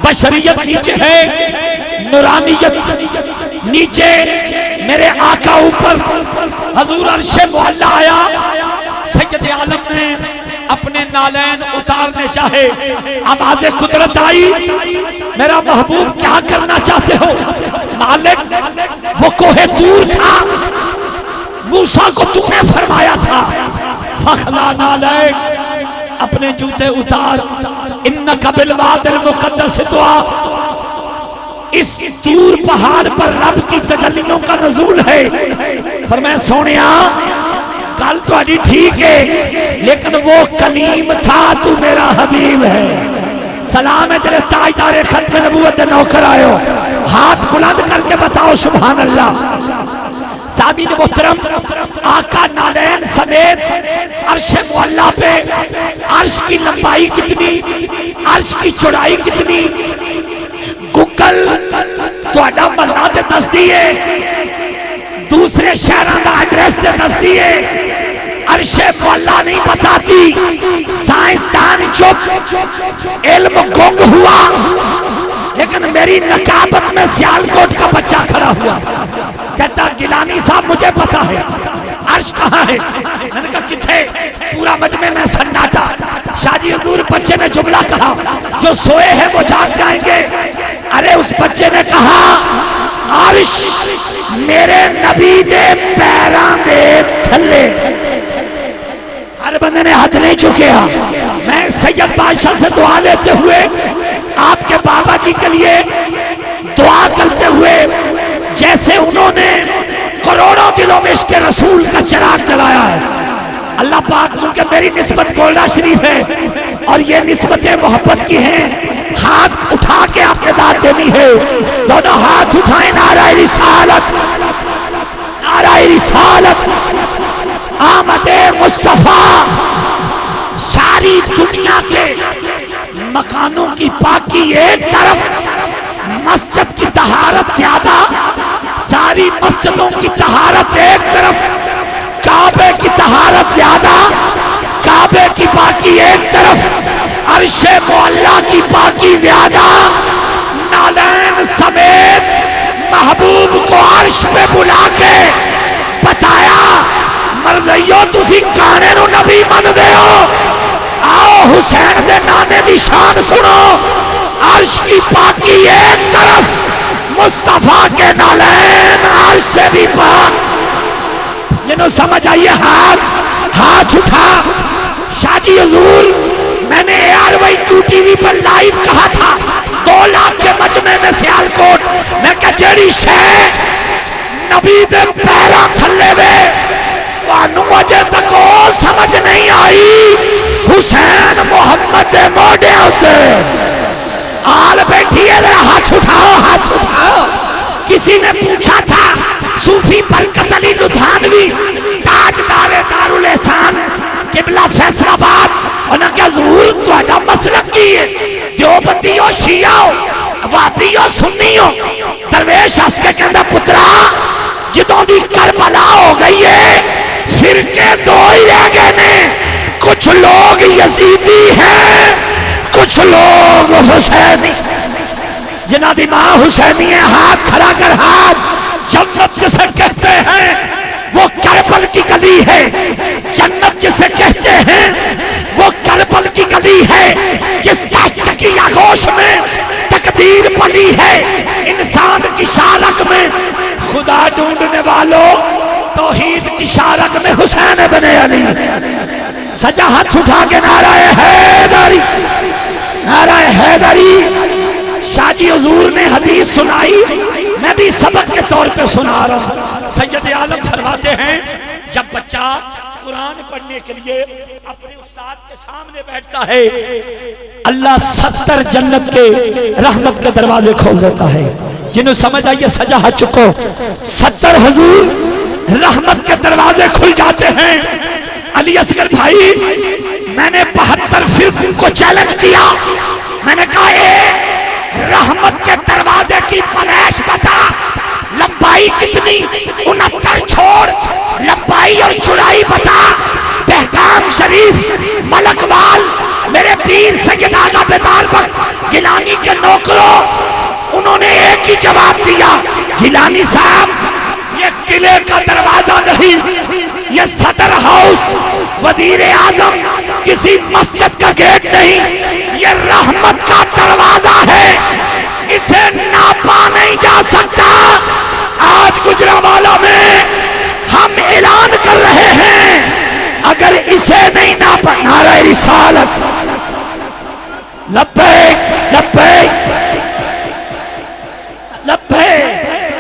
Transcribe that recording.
بشریت نیچے ہے، نورانیت نیچے، میرے آقا اوپر، حضور عرش معلا آیا، سید عالم نے اپنے نالین اتارنے چاہے، آواز قدرت آئی، میرا محبوب کیا کرنا چاہتے ہو؟ مالک وہ کوہ طور تھا، موسیٰ کو تم نے فرمایا تھا فخلا نالیک، اپنے جوتے اتار، انکا بالواد المقدس طوا، اس طور پہاڑ پر رب کی تجلیوں کا نزول ہے۔ فرمایا سونیا گل تو اڈی ٹھیک ہے، لیکن وہ کلیم تھا، تو میرا حبیب ہے۔ سلام ہے جلے تاجدار ختم نبوت نوکر آئے ہو، ہاتھ بلند کر کے بتاؤ سبحان اللہ۔ سامعین محترم، آقا نالین سمیت عرش معلا پہ، عرش کی لمبائی کتنی، عرش کی چوڑائی کتنی، گوگل تو اڈا ملنا دے دس دیئے، دوسرے شہران دا ایڈریس دے دس دیئے، عرش معلا نہیں بتاتی، سائنسدان چپ، علم گنگ ہوا، لیکن میری نقابت میں سیالکوٹ کا بچہ کھڑا ہوا، کہتا گیلانی صاحب مجھے پتا ہے عرش کہاں ہے۔ میں نے کہا کتھے؟ پورا مجمع میں سناٹا۔ شاہ جی حضور بچے نے جملہ کہا جو سوئے ہیں وہ جاگ جائیں گے۔ ارے اس بچے نے کہا عرش میرے نبی دے پیران دے تھلے۔ ہر بندے نے ہاتھ نہیں چکیا۔ میں سید بادشاہ سے دعا لیتے ہوئے آپ کے بابا جی کے لیے دعا کرتے ہوئے، جیسے انہوں نے کروڑوں دلوں میں عشق رسول کا چراغ جلایا ہے، اللہ پاک کیونکہ میری نسبت گولڈا شریف ہے اور یہ نسبتیں محبت کی ہیں، ہاتھ اٹھا کے آپ نے داد دینی ہے، دونوں ہاتھ اٹھائیں، نعرہ رسالت، نعرہ رسالت، آمد مصطفیٰ۔ ساری دنیا کے مکانوں کی پاکی ایک طرف، مسجد کی طہارت زیادہ، ساری مسجدوں کی طہارت ایک طرف، کعبے کی طہارت زیادہ، کعبے کی پاکی ایک طرف، عرش معلا کی پاکی زیادہ۔ نالین سمیت محبوب کو عرش پہ بلا کے بتایا مرضیو تسی کانے نو نبی من دے ہو، آؤ حسین دے نانے دی شان سنو، عرش کی پاکی ایک طرف، مصطفیٰ کے نالین عرش سے بھی پاک۔ جنہوں سمجھ آئیے ہاتھ اٹھا۔ شاہ جی حضور میں نے ARY ٹی وی پر لائیو کہا تھا 2 لاکھ کے مجمع میں سیالکوٹ، میں کہا جیڑی شے نبی دے پیرا تھلے وے وانو مجھے تک او سمجھ نہیں آئی، حسین محمد دے موڑے ہوتے آل بیٹھی ہے، ذرا ہاتھ اٹھاؤ، ہاتھ اٹھاؤ۔ کسی نے پوچھا تھا صوفی برکت علی لدھانوی تاجدار دارالحسان قبلہ فیصل آباد، انہوں نے کہا ظہور تو اڈا مسلک کی ہے، دیوبندی ہو شیعہ ہو وابی ہو سنی ہو، درویش اس کے کہندہ پترا جدوں دی کربلا ہو گئی ہے فرقے 2 ہی رہ گئے نے، کچھ لوگ یزیدی ہیں، کچھ لوگ حسینی، جنہ دی ماں حسینی ہے، ہاتھ کھڑا کر ہاتھ۔ جنت جسے کہتے ہیں وہ کربل کی گلی ہے، جنت جسے کہتے ہیں وہ کربل کی گلی ہے، اس دشت کی آغوش میں تقدیر پلی ہے، انسان کی شارک میں خدا ڈھونڈنے والوں، توحید کی شارک میں حسین بن علی۔ سجا ہاتھ اٹھا کے نعرہ حیدری، نعرہ حیدری۔ شاہ جی حضور نے حدیث سنائی، میں بھی سبق کے طور پہ سنا رہا ہوں۔ سید عالم فرماتے ہیں جب بچہ قرآن پڑھنے کے لیے اپنے استاد کے سامنے بیٹھتا ہے، اللہ 70 جنت کے رحمت کے دروازے کھول دیتا ہے۔ جنہوں سمجھ آئیے سجا ہاتھ چکو، 70 حضور رحمت کے دروازے کھل جاتے ہیں۔ علی اصغر بھائی میں نے 72 فرقوں کو چیلنج کیا، میں نے کہا رحمت کے دروازے کی پلیش بتا، لمبائی کتنی 69 چھوڑ، لمبائی اور چوڑائی بتا، بہگام شریف، ملک وال، میرے پیر سید آغا بیدار بخت گیلانی کے نوکروں، انہوں نے ایک ہی جواب دیا، گیلانی صاحب یہ قلعے کا دروازہ نہیں، یہ صدر ہاؤس وزیر اعظم کسی مسجد کا گیٹ نہیں، یہ رحمت کا دروازہ ہے، اسے ناپا نہیں جا سکتا۔ آج گجرانوالہ میں ہم اعلان کر رہے ہیں اگر اسے نہیں ناپا، نعرہ رسالت، لبیک